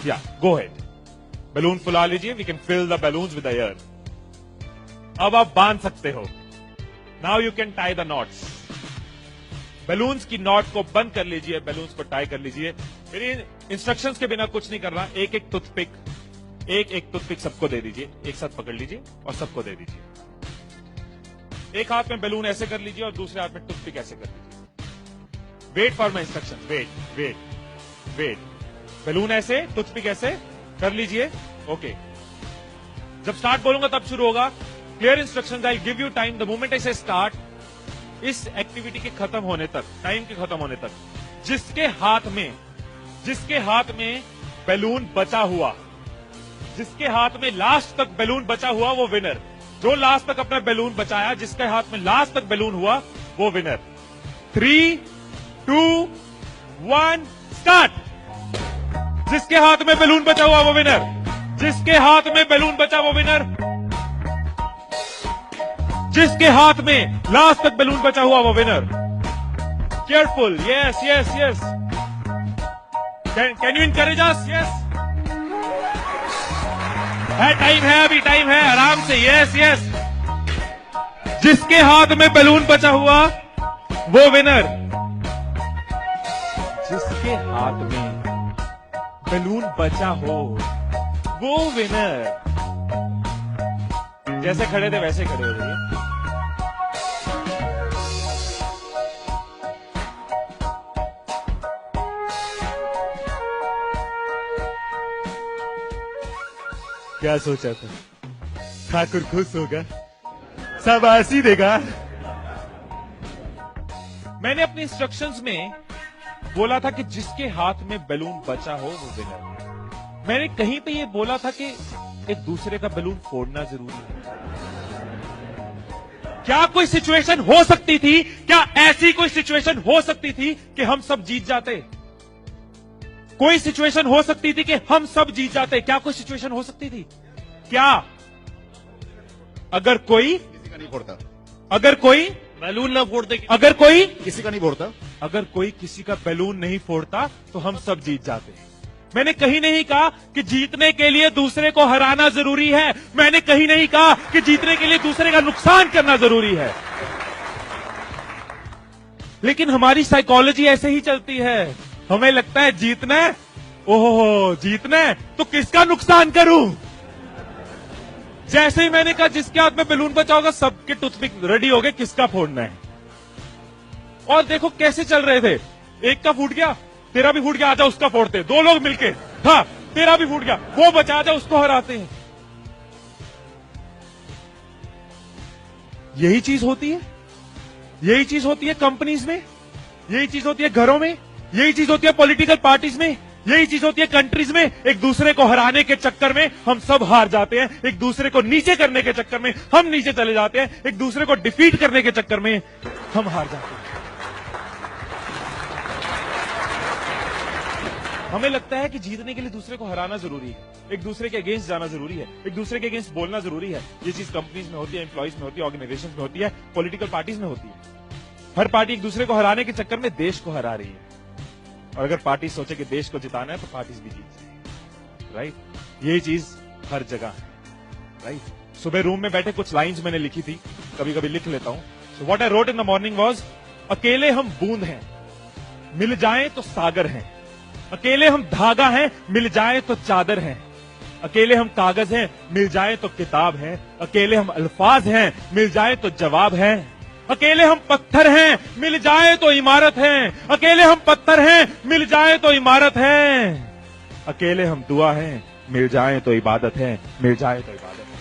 या गो head, balloon फुला लीजिए, we can fill the balloons with air. अब आप बांध सकते हो। Now you can tie the knots. Balloons की नॉट को बंद कर लीजिए, बैलून्स को टाई कर लीजिए। मेरी इंस्ट्रक्शंस के बिना कुछ नहीं करना। एक एक टूथपिक सबको दे दीजिए, एक साथ पकड़ लीजिए और सबको दे दीजिए। एक हाथ में बैलून ऐसे कर लीजिए और दूसरे हाथ में टूथपिक ऐसे कर लीजिए। Wait for my instruction, wait wait wait. Balloon ऐसे, टूथपिक ऐसे कर लीजिए। ओके, जब स्टार्ट बोलूंगा तब शुरू होगा। Clear instructions, I give you time the moment I से स्टार्ट। इस एक्टिविटी के खत्म होने तक, टाइम के खत्म होने तक, जिसके हाथ में बैलून बचा हुआ, जिसके हाथ में लास्ट तक बैलून बचा हुआ वो विनर। जो लास्ट तक अपना बैलून बचाया, जिसके हाथ में लास्ट तक बैलून हुआ वो विनर। 3, 2, 1 स्टार्ट। जिसके हाथ में बैलून बचा हुआ वो विनर, जिसके हाथ में बैलून बचा वो विनर, जिसके हाथ में लास्ट तक बैलून बचा हुआ वो winner. Careful, yes yes yes. Can you encourage us? Yes, time है, अभी टाइम है, आराम से। Yes yes. जिसके हाथ में बैलून बचा हुआ वो विनर, जिसके हाथ में बैलून बचा हो वो विनर। जैसे खड़े थे वैसे खड़े हो जाइए। क्या सोचा था? ठाकुर खुश होगा, शाबाशी देगा। मैंने अपने इंस्ट्रक्शंस में बोला था कि जिसके हाथ में बैलून बचा हो वो विनर। मैंने कहीं पे ये बोला था कि एक दूसरे का बैलून फोड़ना जरूरी है। क्या कोई सिचुएशन हो सकती थी, क्या ऐसी कोई सिचुएशन हो सकती थी कि हम सब जीत जाते? कोई सिचुएशन हो सकती थी कि हम सब जीत जाते? क्या कोई सिचुएशन हो सकती थी? क्या? अगर कोई किसी का नहीं फोड़ता, अगर कोई बैलून ना फोड़ते, अगर कोई किसी का नहीं फोड़ता, अगर कोई किसी का बैलून नहीं फोड़ता तो हम सब जीत जाते। मैंने कहीं नहीं कहा कि जीतने के लिए दूसरे को हराना जरूरी है। मैंने कहीं नहीं कहा कि जीतने के लिए दूसरे का नुकसान करना जरूरी है। लेकिन हमारी साइकोलॉजी ऐसे ही चलती है। हमें लगता है जीतना है, ओहो जीतना है तो किसका नुकसान करूं। जैसे ही मैंने कहा जिसके हाथ में बैलून बचा होगा, सबके टूथपिक रेडी हो गए, किसका फोड़ना है। और देखो कैसे चल रहे थे। एक का फूट गया, तेरा भी फूट गया, आजा उसका फोड़ते। दो लोग मिलके, हाँ तेरा भी फूट गया, वो बचा, आजा उसको हराते हैं। यही चीज होती है, यही चीज होती है कंपनीज में, यही चीज होती है घरों में, यही चीज होती है पॉलिटिकल पार्टीज में, यही चीज होती है कंट्रीज में। एक दूसरे को हराने के चक्कर में हम सब हार जाते हैं। एक दूसरे को नीचे करने के चक्कर में हम नीचे चले जाते हैं। एक दूसरे को डिफीट करने के चक्कर में हम हार जाते हैं। हमें लगता है कि जीतने के लिए दूसरे को हराना जरूरी है, एक दूसरे के अगेंस्ट जाना जरूरी है, एक दूसरे के अगेंस्ट बोलना जरूरी है। ये चीज कंपनीज में होती है, एम्प्लॉइज में होती है, ऑर्गेनाइजेशन में होती है, पॉलिटिकल पार्टीज में होती है। हर पार्टी एक दूसरे को हराने के चक्कर में देश को हरा रही है। और अगर पार्टी सोचे कि देश को जिताना है तो पार्टीज भी जीत जाएगी, राइट। यही चीज हर जगह है, राइट। सुबह रूम में बैठे कुछ लाइंस मैंने लिखी थी, कभी कभी लिख लेता हूं। So what I wrote in the morning was, अकेले हम बूंद हैं, मिल जाएं तो सागर हैं। अकेले हम धागा हैं, मिल जाएं तो चादर हैं। अकेले हम कागज हैं, मिल जाएं तो किताब हैं। अकेले हम अल्फाज हैं, मिल जाएं तो जवाब हैं। अकेले हम पत्थर हैं, मिल जाए तो इमारत है। अकेले हम पत्थर हैं, मिल जाए तो इमारत है। अकेले हम दुआ हैं, मिल जाए तो इबादत है, मिल जाए तो इबादत है।